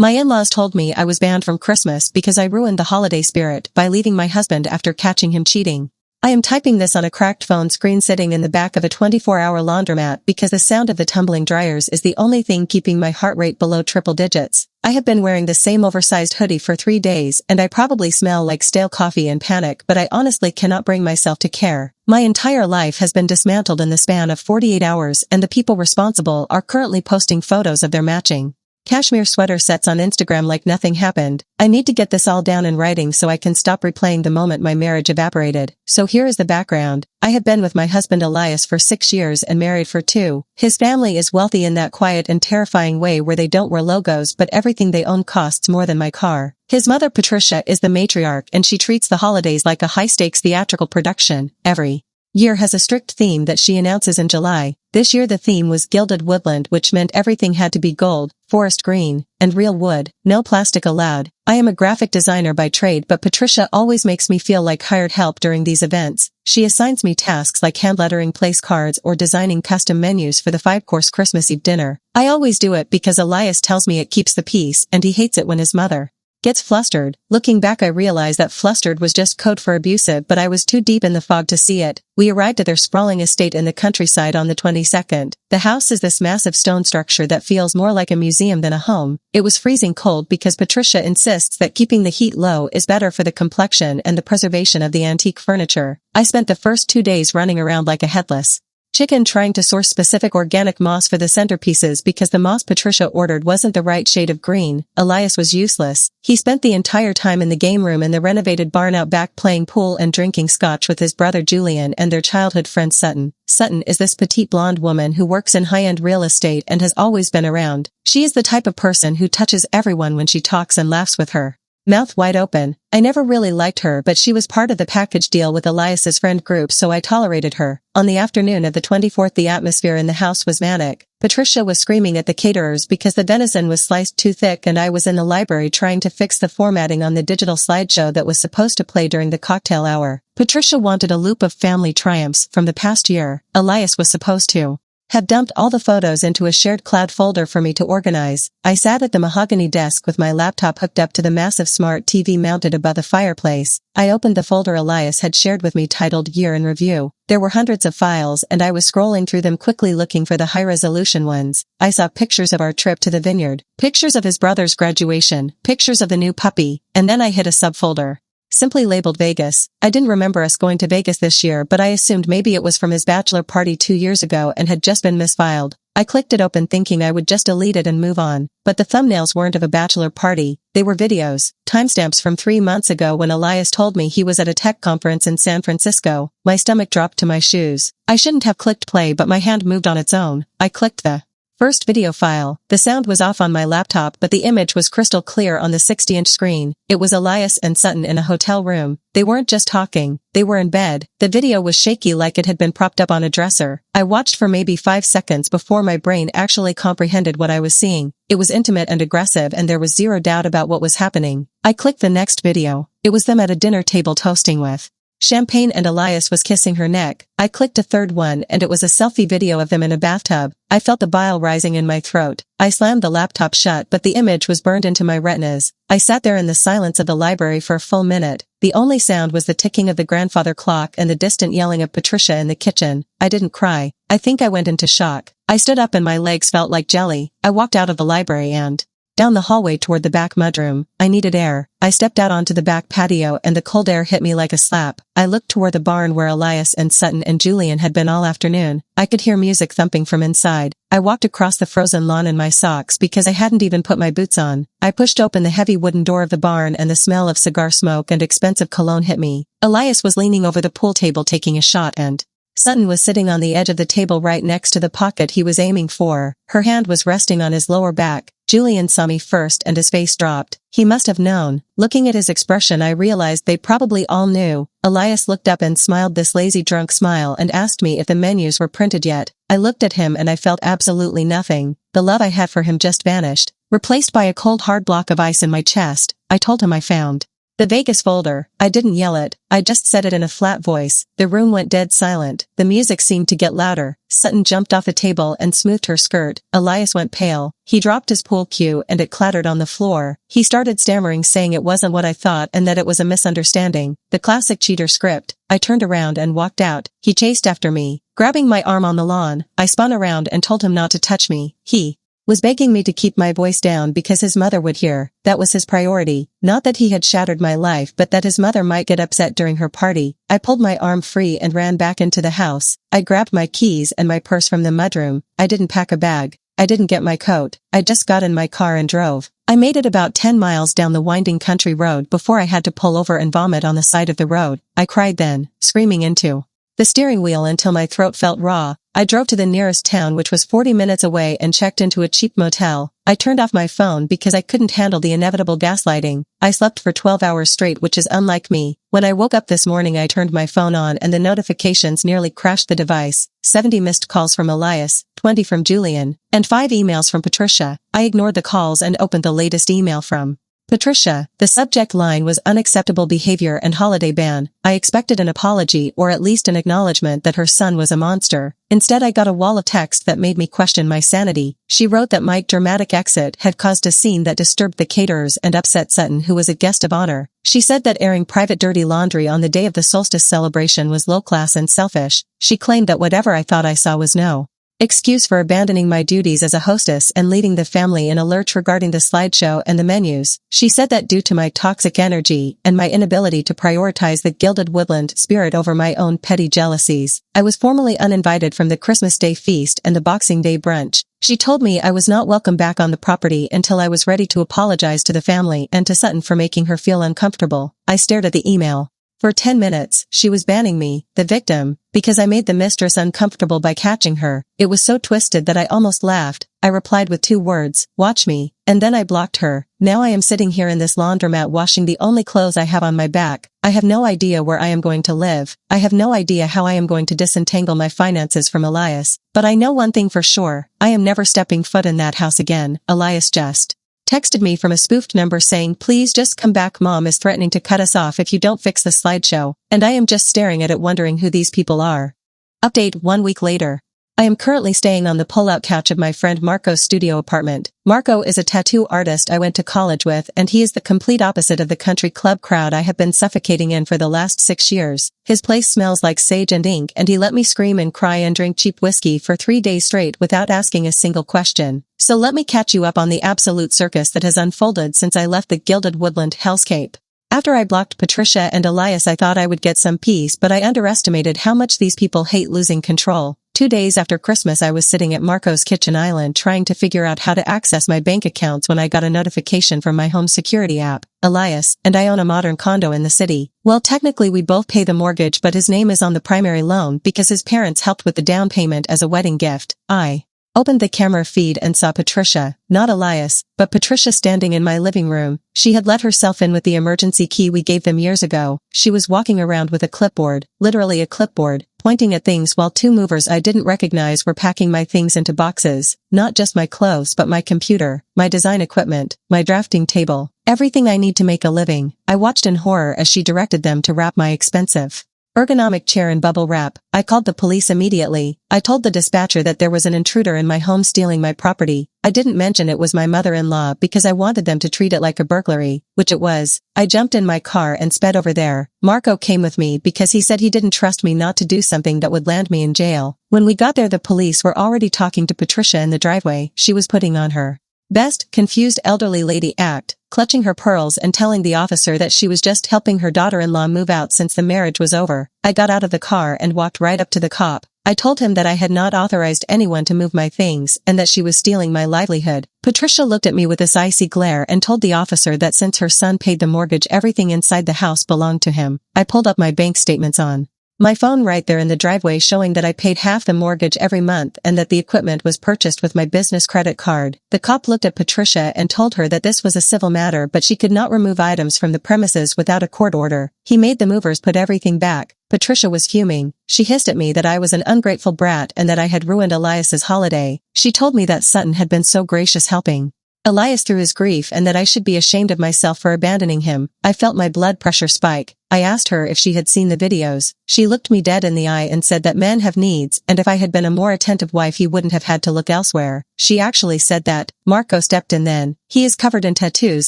My in-laws told me I was banned from Christmas because I ruined the holiday spirit by leaving my husband after catching him cheating. I am typing this on a cracked phone screen sitting in the back of a 24-hour laundromat because the sound of the tumbling dryers is the only thing keeping my heart rate below triple digits. I have been wearing the same oversized hoodie for 3 days and I probably smell like stale coffee and panic, but I honestly cannot bring myself to care. My entire life has been dismantled in the span of 48 hours and the people responsible are currently posting photos of their matching cashmere sweater sets on Instagram like nothing happened. I need to get this all down in writing so I can stop replaying the moment my marriage evaporated. So here is the background. I have been with my husband Elias for 6 years and married for 2. His family is wealthy in that quiet and terrifying way where they don't wear logos but everything they own costs more than my car. His mother Patricia is the matriarch and she treats the holidays like a high-stakes theatrical production. Every year has a strict theme that she announces in July. This year the theme was gilded woodland, which meant everything had to be gold, forest green, and real wood, no plastic allowed. I am a graphic designer by trade, but Patricia always makes me feel like hired help during these events. She assigns me tasks like hand-lettering place cards or designing custom menus for the 5-course Christmas Eve dinner. I always do it because Elias tells me it keeps the peace and he hates it when his mother gets flustered. Looking back I realize that flustered was just code for abusive, but I was too deep in the fog to see it. We arrived at their sprawling estate in the countryside on the 22nd. The house is this massive stone structure that feels more like a museum than a home. It was freezing cold because Patricia insists that keeping the heat low is better for the complexion and the preservation of the antique furniture. I spent the first 2 days running around like a headless chicken trying to source specific organic moss for the centerpieces because the moss Patricia ordered wasn't the right shade of green. Elias was useless. He spent the entire time in the game room in the renovated barn out back playing pool and drinking scotch with his brother Julian and their childhood friend Sutton. Sutton is this petite blonde woman who works in high-end real estate and has always been around. She is the type of person who touches everyone when she talks and laughs with her mouth wide open. I never really liked her, but she was part of the package deal with Elias's friend group, so I tolerated her. On the afternoon of the 24th, the atmosphere in the house was manic. Patricia was screaming at the caterers because the venison was sliced too thick, and I was in the library trying to fix the formatting on the digital slideshow that was supposed to play during the cocktail hour. Patricia wanted a loop of family triumphs from the past year. Elias was supposed to have dumped all the photos into a shared cloud folder for me to organize. I sat at the mahogany desk with my laptop hooked up to the massive smart TV mounted above the fireplace. I opened the folder Elias had shared with me titled Year in Review. There were hundreds of files and I was scrolling through them quickly looking for the high-resolution ones. I saw pictures of our trip to the vineyard, pictures of his brother's graduation, pictures of the new puppy, and then I hit a subfolder simply labeled Vegas. I didn't remember us going to Vegas this year, but I assumed maybe it was from his bachelor party 2 years ago and had just been misfiled. I clicked it open thinking I would just delete it and move on, but the thumbnails weren't of a bachelor party. They were videos, timestamps from 3 months ago when Elias told me he was at a tech conference in San Francisco. My stomach dropped to my shoes. I shouldn't have clicked play, but my hand moved on its own. I clicked the first video file. The sound was off on my laptop, but the image was crystal clear on the 60-inch screen. It was Elias and Sutton in a hotel room. They weren't just talking, they were in bed. The video was shaky like it had been propped up on a dresser. I watched for maybe 5 seconds before my brain actually comprehended what I was seeing. It was intimate and aggressive and there was zero doubt about what was happening. I clicked the next video. It was them at a dinner table toasting with champagne and Elias was kissing her neck. I clicked a third one and it was a selfie video of them in a bathtub. I felt the bile rising in my throat. I slammed the laptop shut, but the image was burned into my retinas. I sat there in the silence of the library for a full minute. The only sound was the ticking of the grandfather clock and the distant yelling of Patricia in the kitchen. I didn't cry. I think I went into shock. I stood up and my legs felt like jelly. I walked out of the library and down the hallway toward the back mudroom. I needed air. I stepped out onto the back patio and the cold air hit me like a slap. I looked toward the barn where Elias and Sutton and Julian had been all afternoon. I could hear music thumping from inside. I walked across the frozen lawn in my socks because I hadn't even put my boots on. I pushed open the heavy wooden door of the barn and the smell of cigar smoke and expensive cologne hit me. Elias was leaning over the pool table taking a shot and Sutton was sitting on the edge of the table right next to the pocket he was aiming for. Her hand was resting on his lower back. Julian saw me first and his face dropped. He must have known. Looking at his expression I realized they probably all knew. Elias looked up and smiled this lazy drunk smile and asked me if the menus were printed yet. I looked at him and I felt absolutely nothing. The love I had for him just vanished, replaced by a cold hard block of ice in my chest. I told him I found The Vegas folder. I didn't yell it, I just said it in a flat voice. The room went dead silent. The music seemed to get louder. Sutton jumped off the table and smoothed her skirt. Elias went pale. He dropped his pool cue and it clattered on the floor. He started stammering, saying it wasn't what I thought and that it was a misunderstanding. The classic cheater script. I turned around and walked out. He chased after me, grabbing my arm on the lawn. I spun around and told him not to touch me. He was begging me to keep my voice down because his mother would hear. That was his priority. Not that he had shattered my life, but that his mother might get upset during her party. I pulled my arm free and ran back into the house. I grabbed my keys and my purse from the mudroom. I didn't pack a bag. I didn't get my coat. I just got in my car and drove. I made it about 10 miles down the winding country road before I had to pull over and vomit on the side of the road. I cried then, screaming into the steering wheel until my throat felt raw. I drove to the nearest town, which was 40 minutes away, and checked into a cheap motel. I turned off my phone because I couldn't handle the inevitable gaslighting. I slept for 12 hours straight, which is unlike me. When I woke up this morning, I turned my phone on and the notifications nearly crashed the device. 70 missed calls from Elias, 20 from Julian, and 5 emails from Patricia. I ignored the calls and opened the latest email from Patricia. The subject line was unacceptable behavior and holiday ban. I expected an apology or at least an acknowledgement that her son was a monster. Instead, I got a wall of text that made me question my sanity. She wrote that my dramatic exit had caused a scene that disturbed the caterers and upset Sutton, who was a guest of honor. She said that airing private dirty laundry on the day of the solstice celebration was low-class and selfish. She claimed that whatever I thought I saw was no excuse for abandoning my duties as a hostess and leaving the family in a lurch regarding the slideshow and the menus. She said that due to my toxic energy and my inability to prioritize the Gilded Woodland spirit over my own petty jealousies, I was formally uninvited from the Christmas Day feast and the Boxing Day brunch. She told me I was not welcome back on the property until I was ready to apologize to the family and to Sutton for making her feel uncomfortable. I stared at the email. For 10 minutes, she was banning me, the victim, because I made the mistress uncomfortable by catching her. It was so twisted that I almost laughed. I replied with 2 words, watch me, and then I blocked her. Now I am sitting here in this laundromat washing the only clothes I have on my back. I have no idea where I am going to live. I have no idea how I am going to disentangle my finances from Elias. But I know one thing for sure, I am never stepping foot in that house again. Elias just texted me from a spoofed number saying, please just come back, mom is threatening to cut us off if you don't fix the slideshow, and I am just staring at it wondering who these people are. Update 1 week later. I am currently staying on the pull-out couch of my friend Marco's studio apartment. Marco is a tattoo artist I went to college with, and he is the complete opposite of the country club crowd I have been suffocating in for the last 6 years. His place smells like sage and ink, and he let me scream and cry and drink cheap whiskey for 3 days straight without asking a single question. So let me catch you up on the absolute circus that has unfolded since I left the Gilded Woodland hellscape. After I blocked Patricia and Elias, I thought I would get some peace, but I underestimated how much these people hate losing control. 2 days after Christmas, I was sitting at Marco's kitchen island trying to figure out how to access my bank accounts when I got a notification from my home security app. Elias and I own a modern condo in the city. Well, technically we both pay the mortgage, but his name is on the primary loan because his parents helped with the down payment as a wedding gift. I opened the camera feed and saw Patricia, not Elias, but Patricia standing in my living room. She had let herself in with the emergency key we gave them years ago. She was walking around with a clipboard, literally a clipboard, pointing at things while 2 movers I didn't recognize were packing my things into boxes, not just my clothes but my computer, my design equipment, my drafting table, everything I need to make a living. I watched in horror as she directed them to wrap my expensive ergonomic chair in bubble wrap. I called the police immediately. I told the dispatcher that there was an intruder in my home stealing my property. I didn't mention it was my mother-in-law because I wanted them to treat it like a burglary, which it was. I jumped in my car and sped over there. Marco came with me because he said he didn't trust me not to do something that would land me in jail. When we got there, the police were already talking to Patricia in the driveway. She was putting on her best confused elderly lady act, clutching her pearls and telling the officer that she was just helping her daughter-in-law move out since the marriage was over. I got out of the car and walked right up to the cop. I told him that I had not authorized anyone to move my things and that she was stealing my livelihood. Patricia looked at me with this icy glare and told the officer that since her son paid the mortgage, everything inside the house belonged to him. I pulled up my bank statements on my phone right there in the driveway, showing that I paid half the mortgage every month and that the equipment was purchased with my business credit card. The cop looked at Patricia and told her that this was a civil matter, but she could not remove items from the premises without a court order. He made the movers put everything back. Patricia was fuming. She hissed at me that I was an ungrateful brat and that I had ruined Elias's holiday. She told me that Sutton had been so gracious helping Elias through his grief and that I should be ashamed of myself for abandoning him. I felt my blood pressure spike. I asked her if she had seen the videos. She looked me dead in the eye and said that men have needs, and if I had been a more attentive wife he wouldn't have had to look elsewhere. She actually said that. Marco stepped in then. He is covered in tattoos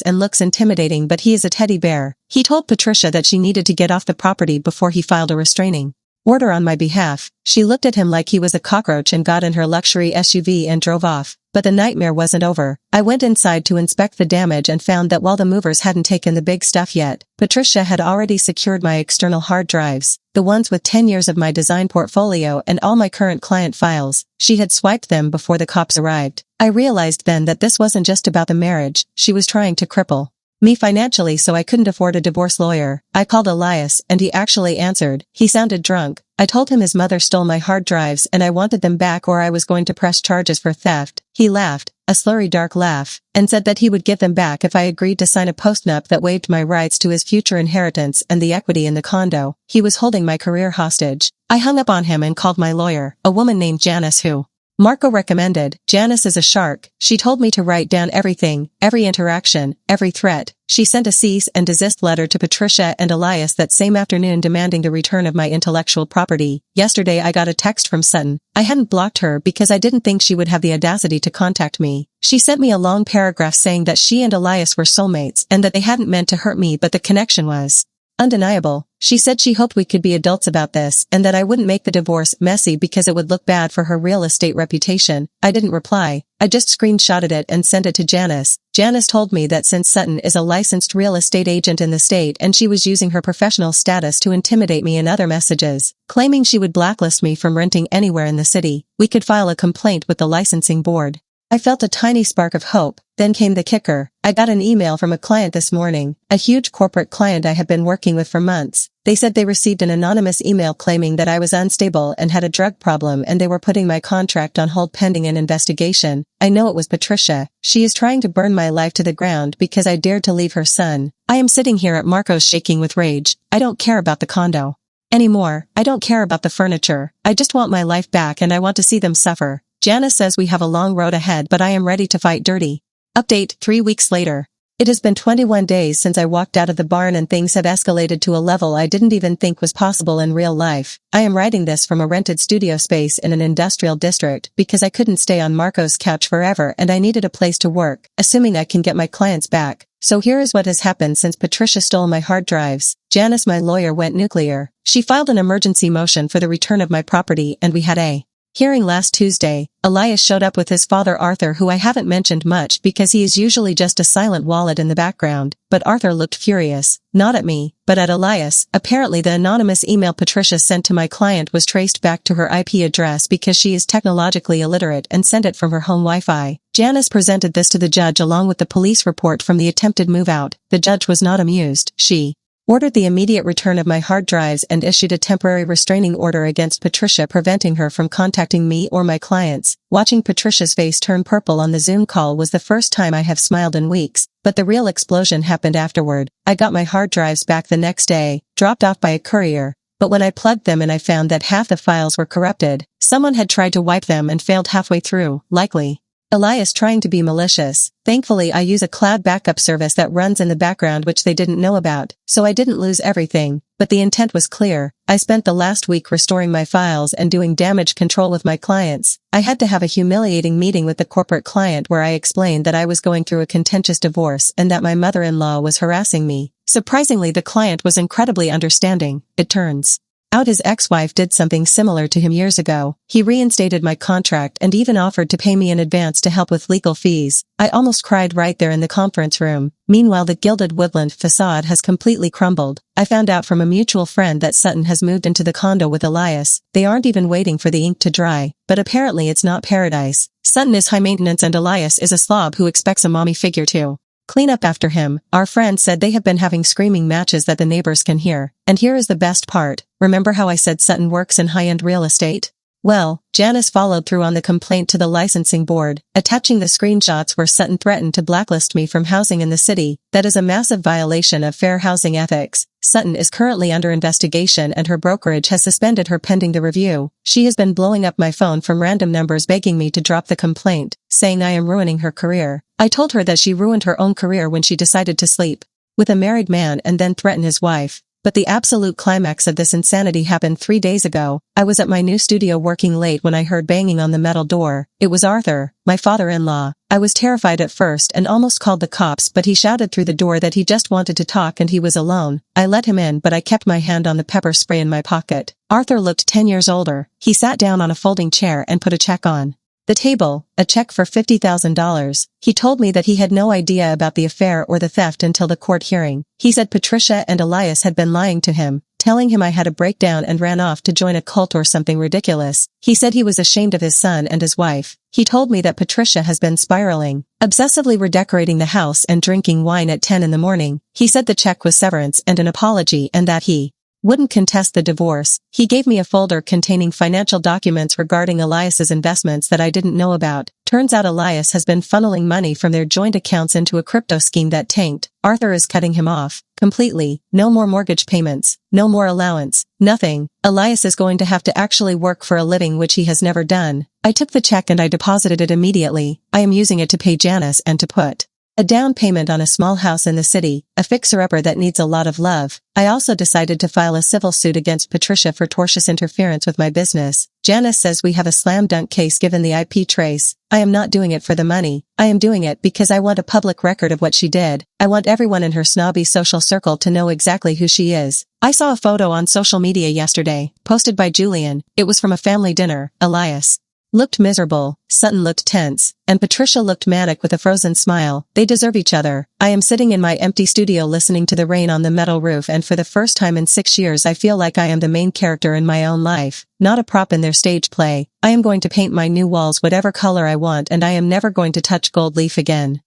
and looks intimidating, but he is a teddy bear. He told Patricia that she needed to get off the property before he filed a restraining order on my behalf. She looked at him like he was a cockroach and got in her luxury SUV and drove off. But the nightmare wasn't over. I went inside to inspect the damage and found that while the movers hadn't taken the big stuff yet, Patricia had already secured my external hard drives, the ones with 10 years of my design portfolio and all my current client files. She had swiped them before the cops arrived. I realized then that this wasn't just about the marriage. She was trying to cripple me financially so I couldn't afford a divorce lawyer. I called Elias and he actually answered. He sounded drunk. I told him his mother stole my hard drives and I wanted them back or I was going to press charges for theft. He laughed, a slurry dark laugh, and said that he would give them back if I agreed to sign a postnup that waived my rights to his future inheritance and the equity in the condo. He was holding my career hostage. I hung up on him and called my lawyer, a woman named Janice who Marco recommended. Janice is a shark. She told me to write down everything, every interaction, every threat. She sent a cease and desist letter to Patricia and Elias that same afternoon demanding the return of my intellectual property. Yesterday I got a text from Sutton. I hadn't blocked her because I didn't think she would have the audacity to contact me. She sent me a long paragraph saying that she and Elias were soulmates and that they hadn't meant to hurt me but the connection was undeniable. She said she hoped we could be adults about this and that I wouldn't make the divorce messy because it would look bad for her real estate reputation. I didn't reply. I just screenshotted it and sent it to Janice. Janice told me that since Sutton is a licensed real estate agent in the state and she was using her professional status to intimidate me in other messages, claiming she would blacklist me from renting anywhere in the city, we could file a complaint with the licensing board. I felt a tiny spark of hope. Then came the kicker. I got an email from a client this morning, a huge corporate client I had been working with for months. They said they received an anonymous email claiming that I was unstable and had a drug problem and they were putting my contract on hold pending an investigation. I know it was Patricia. She is trying to burn my life to the ground because I dared to leave her son. I am sitting here at Marco's shaking with rage. I don't care about the condo anymore. I don't care about the furniture. I just want my life back and I want to see them suffer. Janice says we have a long road ahead but I am ready to fight dirty. Update 3 weeks later. It has been 21 days since I walked out of the barn and things have escalated to a level I didn't even think was possible in real life. I am writing this from a rented studio space in an industrial district because I couldn't stay on Marco's couch forever and I needed a place to work, assuming I can get my clients back. So here is what has happened since Patricia stole my hard drives. Janice, my lawyer, went nuclear. She filed an emergency motion for the return of my property and we had a hearing last Tuesday. Elias showed up with his father Arthur, who I haven't mentioned much because he is usually just a silent wallet in the background, but Arthur looked furious, not at me, but at Elias. Apparently the anonymous email Patricia sent to my client was traced back to her IP address because she is technologically illiterate and sent it from her home Wi-Fi. Janice presented this to the judge along with the police report from the attempted move out. The judge was not amused. She ordered the immediate return of my hard drives and issued a temporary restraining order against Patricia, preventing her from contacting me or my clients. Watching Patricia's face turn purple on the Zoom call was the first time I have smiled in weeks, but the real explosion happened afterward. I got my hard drives back the next day, dropped off by a courier, but when I plugged them in I found that half the files were corrupted. Someone had tried to wipe them and failed halfway through, likely Elias trying to be malicious. Thankfully I use a cloud backup service that runs in the background which they didn't know about, so I didn't lose everything, but the intent was clear. I spent the last week restoring my files and doing damage control with my clients. I had to have a humiliating meeting with the corporate client where I explained that I was going through a contentious divorce and that my mother-in-law was harassing me. Surprisingly, the client was incredibly understanding. It turns out his ex-wife did something similar to him years ago. He reinstated my contract and even offered to pay me in advance to help with legal fees. I almost cried right there in the conference room. Meanwhile, the gilded woodland facade has completely crumbled. I found out from a mutual friend that Sutton has moved into the condo with Elias. They aren't even waiting for the ink to dry, but apparently it's not paradise. Sutton is high maintenance and Elias is a slob who expects a mommy figure to clean up after him. Our friend said they have been having screaming matches that the neighbors can hear. And here is the best part. Remember how I said Sutton works in high-end real estate? Well, Janice followed through on the complaint to the licensing board, attaching the screenshots where Sutton threatened to blacklist me from housing in the city. That is a massive violation of fair housing ethics. Sutton is currently under investigation and her brokerage has suspended her pending the review. She has been blowing up my phone from random numbers begging me to drop the complaint, saying I am ruining her career. I told her that she ruined her own career when she decided to sleep with a married man and then threaten his wife. But the absolute climax of this insanity happened 3 days ago. I was at my new studio working late when I heard banging on the metal door. It was Arthur, my father-in-law. I was terrified at first and almost called the cops, but he shouted through the door that he just wanted to talk and he was alone. I let him in, but I kept my hand on the pepper spray in my pocket. Arthur looked 10 years older. He sat down on a folding chair and put a check on the table, a check for $50,000. He told me that he had no idea about the affair or the theft until the court hearing. He said Patricia and Elias had been lying to him, telling him I had a breakdown and ran off to join a cult or something ridiculous. He said he was ashamed of his son and his wife. He told me that Patricia has been spiraling, obsessively redecorating the house and drinking wine at 10 in the morning. He said the check was severance and an apology and that he wouldn't contest the divorce. He gave me a folder containing financial documents regarding Elias's investments that I didn't know about. Turns out Elias has been funneling money from their joint accounts into a crypto scheme that tanked. Arthur is cutting him off completely. No more mortgage payments, no more allowance, nothing. Elias is going to have to actually work for a living, which he has never done. I took the check and I deposited it immediately. I am using it to pay Janice and to put a down payment on a small house in the city, a fixer-upper that needs a lot of love. I also decided to file a civil suit against Patricia for tortious interference with my business. Janice says we have a slam dunk case given the IP trace. I am not doing it for the money. I am doing it because I want a public record of what she did. I want everyone in her snobby social circle to know exactly who she is. I saw a photo on social media yesterday, posted by Julian. It was from a family dinner. Elias looked miserable, Sutton looked tense, and Patricia looked manic with a frozen smile. They deserve each other. I am sitting in my empty studio listening to the rain on the metal roof, and for the first time in 6 years I feel like I am the main character in my own life, not a prop in their stage play. I am going to paint my new walls whatever color I want, and I am never going to touch gold leaf again.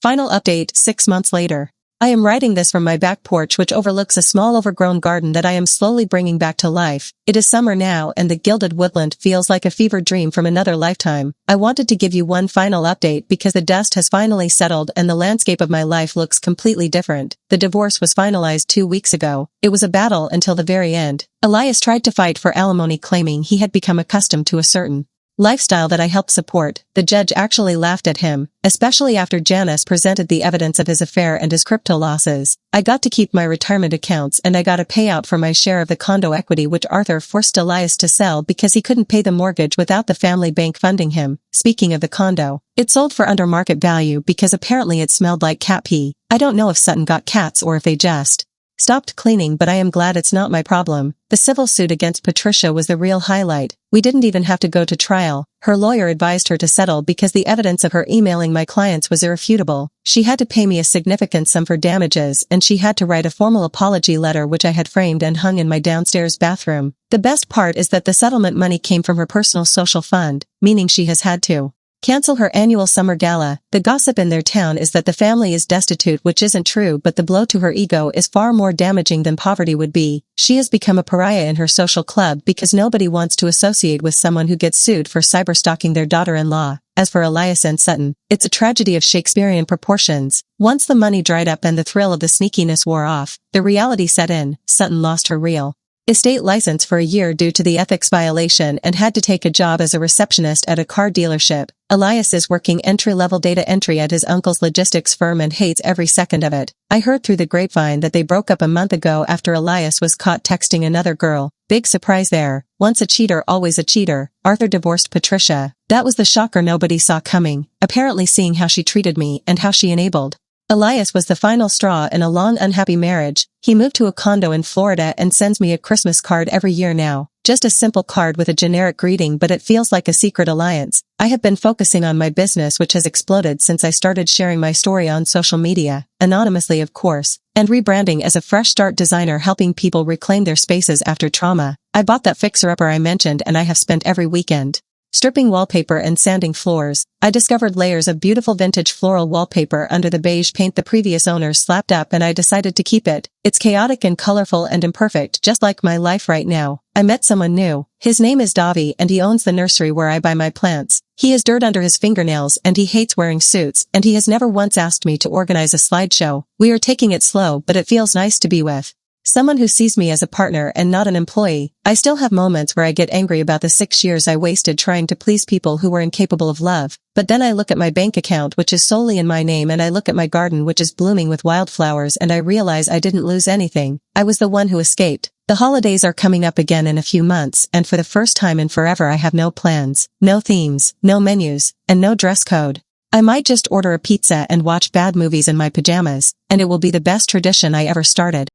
Final update 6 months later. I am writing this from my back porch, which overlooks a small overgrown garden that I am slowly bringing back to life. It is summer now and the gilded woodland feels like a fever dream from another lifetime. I wanted to give you one final update because the dust has finally settled and the landscape of my life looks completely different. The divorce was finalized 2 weeks ago. It was a battle until the very end. Elias tried to fight for alimony, claiming he had become accustomed to a certain lifestyle that I helped support. The judge actually laughed at him, especially after Janice presented the evidence of his affair and his crypto losses. I got to keep my retirement accounts and I got a payout for my share of the condo equity which Arthur forced Elias to sell because he couldn't pay the mortgage without the family bank funding him. Speaking of the condo, it sold for under market value because apparently it smelled like cat pee. I don't know if Sutton got cats or if they just stopped cleaning, but I am glad it's not my problem. The civil suit against Patricia was the real highlight. We didn't even have to go to trial. Her lawyer advised her to settle because the evidence of her emailing my clients was irrefutable. She had to pay me a significant sum for damages, and she had to write a formal apology letter which I had framed and hung in my downstairs bathroom. The best part is that the settlement money came from her personal social fund, meaning she has had to cancel her annual summer gala. The gossip in their town is that the family is destitute, which isn't true, but the blow to her ego is far more damaging than poverty would be. She has become a pariah in her social club because nobody wants to associate with someone who gets sued for cyberstalking their daughter-in-law. As for Elias and Sutton, it's a tragedy of Shakespearean proportions. Once the money dried up and the thrill of the sneakiness wore off, the reality set in. Sutton lost her real estate license for a year due to the ethics violation and had to take a job as a receptionist at a car dealership. Elias is working entry-level data entry at his uncle's logistics firm and hates every second of it. I heard through the grapevine that they broke up a month ago after Elias was caught texting another girl. Big surprise there. Once a cheater, always a cheater. Arthur divorced Patricia. That was the shocker nobody saw coming, apparently seeing how she treated me and how she enabled Elias was the final straw in a long unhappy marriage. He moved to a condo in Florida and sends me a Christmas card every year now. Just a simple card with a generic greeting, but it feels like a secret alliance. I have been focusing on my business, which has exploded since I started sharing my story on social media, anonymously of course, and rebranding as a fresh start designer helping people reclaim their spaces after trauma. I bought that fixer-upper I mentioned and I have spent every weekend stripping wallpaper and sanding floors. I discovered layers of beautiful vintage floral wallpaper under the beige paint the previous owners slapped up, and I decided to keep it. It's chaotic and colorful and imperfect, just like my life right now. I met someone new. His name is Davi and he owns the nursery where I buy my plants. He has dirt under his fingernails and he hates wearing suits, and he has never once asked me to organize a slideshow. We are taking it slow, but it feels nice to be with Someone who sees me as a partner and not an employee. I still have moments where I get angry about the 6 years I wasted trying to please people who were incapable of love, but then I look at my bank account which is solely in my name and I look at my garden which is blooming with wildflowers and I realize I didn't lose anything. I was the one who escaped. The holidays are coming up again in a few months and for the first time in forever I have no plans, no themes, no menus, and no dress code. I might just order a pizza and watch bad movies in my pajamas, and it will be the best tradition I ever started.